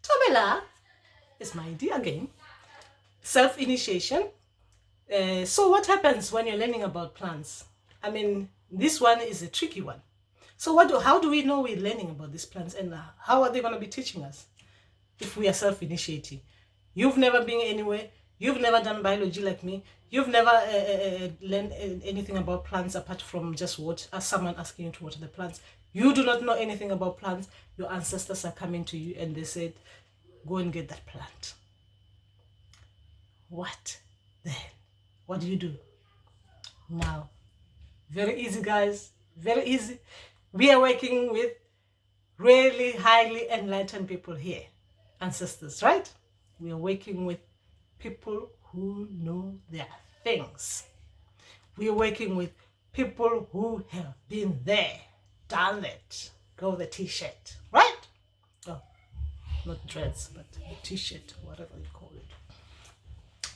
Tomela is my idea again. Self-initiation. So what happens when you're learning about plants? I mean, this one is a tricky one. So how do we know we're learning about these plants, and how are they going to be teaching us if we are self-initiating? You've never been anywhere. You've never done biology like me. You've never learned anything about plants apart from just someone asking you to water the plants. You do not know anything about plants. Your ancestors are coming to you and they said, go and get that plant. What then? What do you do? Now, very easy, guys. Very easy. We are working with really highly enlightened people here. Ancestors, right? We are working with people who know their things. We are working with people who have been there, done it. Go the t-shirt, right? Oh, not dreads, but t-shirt, whatever you call it.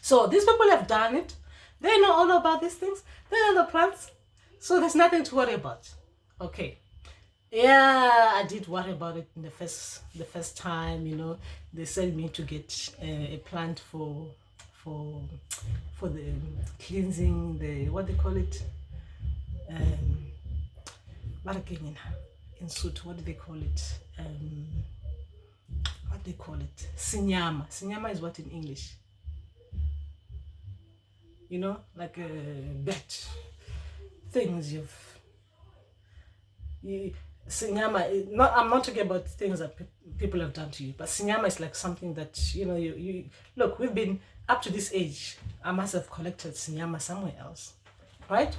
So these people have done it. They know all about these things. They know the plants. So there's nothing to worry about. Okay. Yeah, I did worry about it in the first time, you know. They sent me to get a plant for the cleansing, the what they call it, in suit, what do they call it? What do they call it? Sinyama. Sinyama is what in English? You know, like a bet things Sinyama, I'm not talking about things that people have done to you, but Sinyama is like something that, you know, you look, we've been up to this age. I must have collected Sinyama somewhere else, right?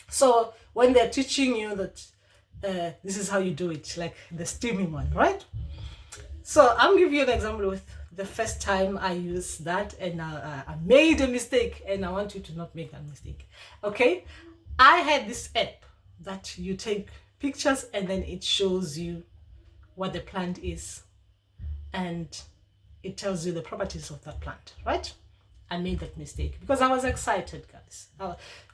So when they're teaching you that this is how you do it, like the steaming one, right? So I'm giving you an example with the first time I used that, and I made a mistake, and I want you to not make that mistake. Okay, I had this app that you take pictures and then it shows you what the plant is and it tells you the properties of that plant, right? I made that mistake because I was excited, guys.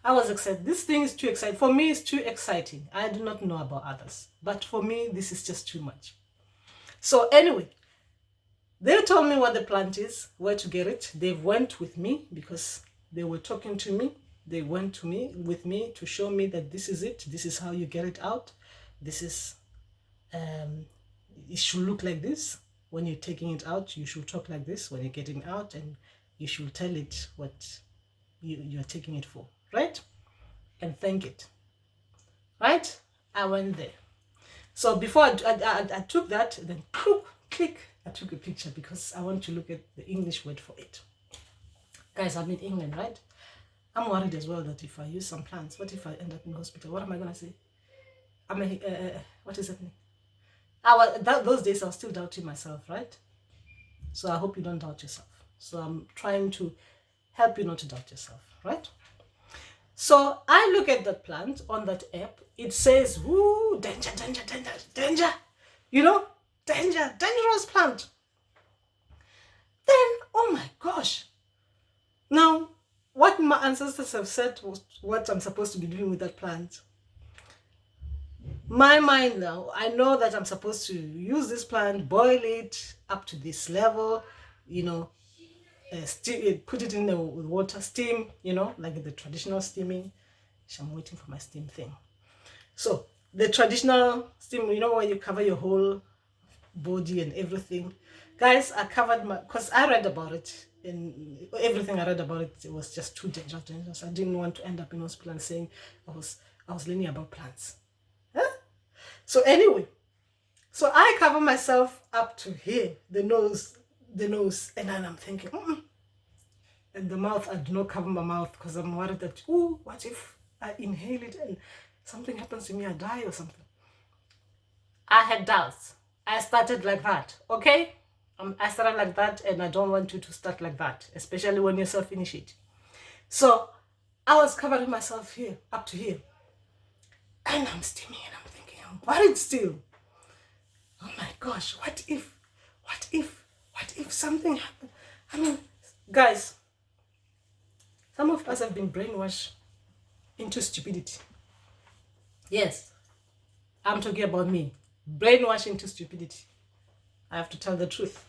I was excited. This thing is too exciting. For me, it's too exciting. I do not know about others, but for me, this is just too much. So anyway, they told me what the plant is, where to get it. They went with me because they were talking to me. They went with me to show me that this is it. This is how you get it out. This is, it should look like this. When you're taking it out, you should talk like this when you're getting out, and you should tell it what you're taking it for, right? And thank it, right? I went there. So before I took that, then click, I took a picture because I want to look at the English word for it. Guys, I'm in England, right? I'm worried as well that if I use some plants, what if I end up in hospital? What am I going to say? What is happening? Those days I was still doubting myself, right? So I hope you don't doubt yourself. So I'm trying to help you not to doubt yourself, right? So I look at that plant on that app. It says, "Ooh, danger, danger, danger, danger." You know, danger, dangerous plant. Then, oh my gosh. Now, what my ancestors have said was what I'm supposed to be doing with that plant. My mind now, I know that I'm supposed to use this plant, boil it up to this level, you know, put it in the water, steam, you know, like the traditional steaming. I'm waiting for my steam thing. So the traditional steam, you know, where you cover your whole body and everything. Guys, I covered because I read about it, and everything I read about it, it was just too dangerous. I didn't want to end up in hospital and saying I was learning about plants. So anyway, so I cover myself up to here, the nose, and then I'm thinking, and the mouth, I do not cover my mouth because I'm worried that, what if I inhale it and something happens to me, I die or something. I had doubts. I started like that, okay? I started like that, and I don't want you to start like that, especially when you're self-initiating. So I was covering myself here, up to here, and I'm steaming, and I'm thinking, I'm worried still. Oh my gosh, what if something happened? I mean, guys, some of us have been brainwashed into stupidity. Yes, I'm talking about me. Brainwashed into stupidity. I have to tell the truth.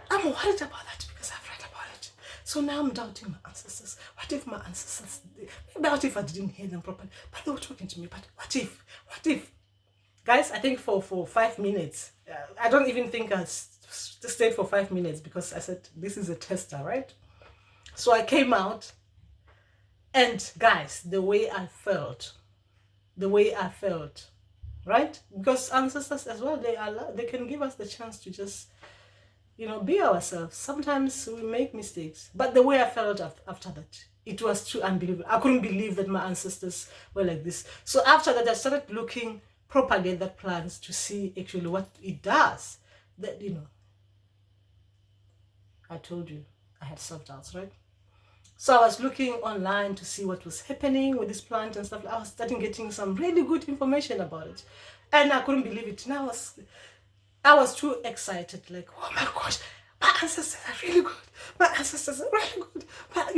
I'm worried about that because I've read about it. So now I'm doubting my ancestors. What if my ancestors, maybe what if I didn't hear them properly, but they were talking to me, but what if? Guys, I think for 5 minutes, I don't even think I stayed for 5 minutes because I said, this is a tester, right? So I came out, and guys, the way I felt, right? Because ancestors as well, they can give us the chance to just, be ourselves. Sometimes we make mistakes, but the way I felt after that, it was too unbelievable. I couldn't believe that my ancestors were like this. So after that, I started looking properly at that plants to see actually what it does. That, I told you I had self-doubts, right? So I was looking online to see what was happening with this plant and stuff. I was starting getting some really good information about it, and I couldn't believe it. Now I was too excited, like, oh my gosh, my ancestors are really good. My ancestors are really good. But,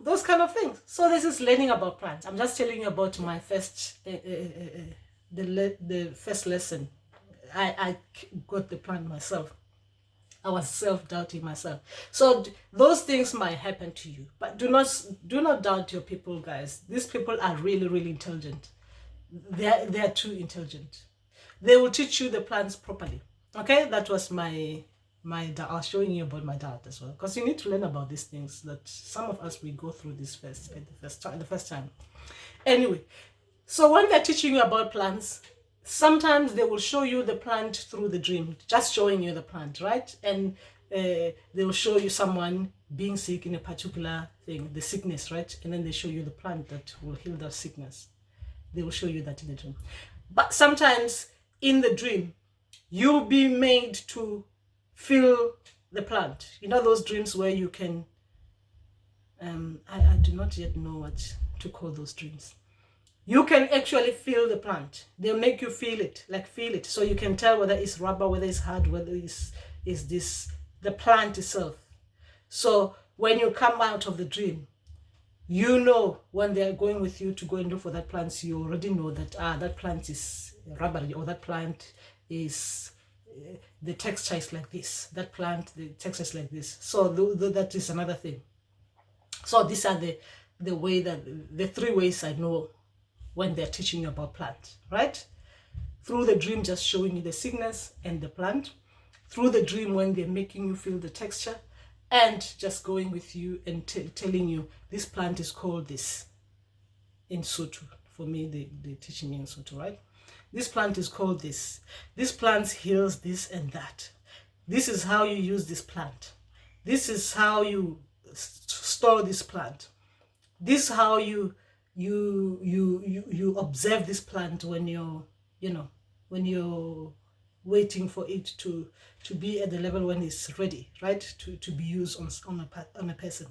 those kind of things. So this is learning about plants. I'm just telling you about my first, the first lesson. I got the plant myself. I was self-doubting myself. So those things might happen to you, but do not doubt your people, guys. These people are really, really intelligent. They are too intelligent. They will teach you the plants properly. Okay, that was my dad. I was showing you about my dad as well, because you need to learn about these things that some of us, we go through this the first time. Anyway, so when they're teaching you about plants, sometimes they will show you the plant through the dream, just showing you the plant, right? And they will show you someone being sick in a particular thing, the sickness, right? And then they show you the plant that will heal that sickness. They will show you that in the dream. But sometimes in the dream, you'll be made to feel the plant. Those dreams where you can, I do not yet know what to call those dreams. You can actually feel the plant. They'll make you feel it, so you can tell whether it's rubber, whether it's hard, whether it's the plant itself. So when you come out of the dream, when they're going with you to go and look for that plant, you already know that that plant is rubbery, or that plant is the texture is like this. That plant, the texture is like this. So that is another thing. So these are the way that the 3 ways I know when they're teaching you about plant, right? Through the dream, just showing you the sickness and the plant. Through the dream, when they're making you feel the texture, and just going with you and telling you this plant is called this in Sotho. For me, they're teaching me in Sotho, right? This plant is called this. This plant heals this and that. This is how you use this plant. This is how you store this plant. This is how you observe this plant when you're waiting for it to be at the level when it's ready, right, to be used on a person.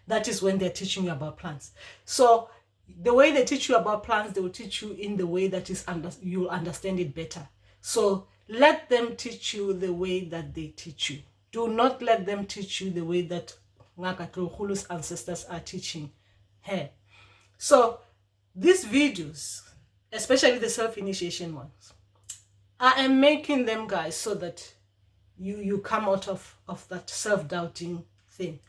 That is when they're teaching you about plants. So the way they teach you about plants, they will teach you in the way that you'll understand it better. So let them teach you the way that they teach you. Do not let them teach you the way that Ngaka Tlogolo's ancestors are teaching her. So these videos, especially the self-initiation ones, I am making them, guys, so that you come out of that self-doubting thing.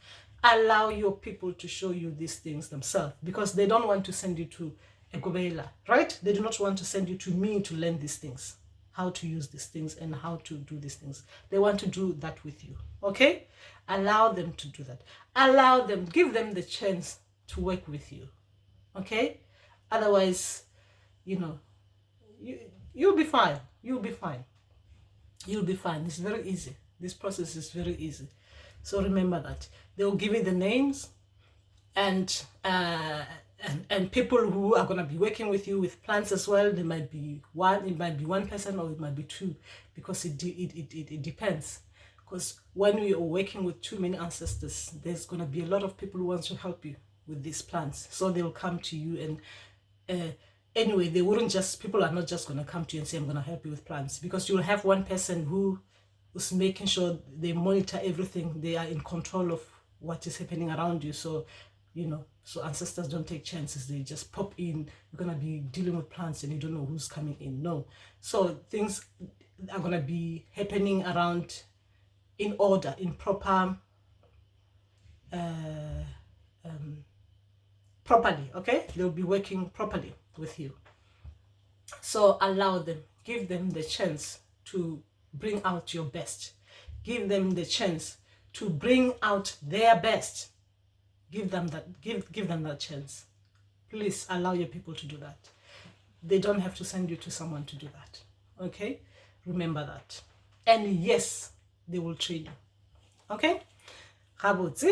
Allow your people to show you these things themselves, because they don't want to send you to a Gobela, right? They do not want to send you to me to learn these things, how to use these things and how to do these things. They want to do that with you, okay? Allow them to do that. Allow them, give them the chance to work with you, okay? Otherwise, you'll be fine. You'll be fine. You'll be fine. It's very easy. This process is very easy. So remember that. They'll give you the names and people who are going to be working with you with plants as well. There might be one person, or it might be 2, because it depends. Because when we are working with too many ancestors, there's going to be a lot of people who want to help you with these plants. So they will come to you, and anyway, people are not just going to come to you and say, I'm going to help you with plants, because you'll have one person who's making sure they monitor everything. They are in control of what is happening around you. So, so ancestors don't take chances. They just pop in. You're going to be dealing with plants and you don't know who's coming in. No. So are going to be happening around in order, in proper, properly, okay? They'll be working properly with you. So allow them, give them the chance to bring out your best. Give them the chance to bring out their best. Give them that chance. Please allow your people to do that. They don't have to send you to someone to do that. Okay? Remember that. And yes, they will train you. Okay? Gabotse.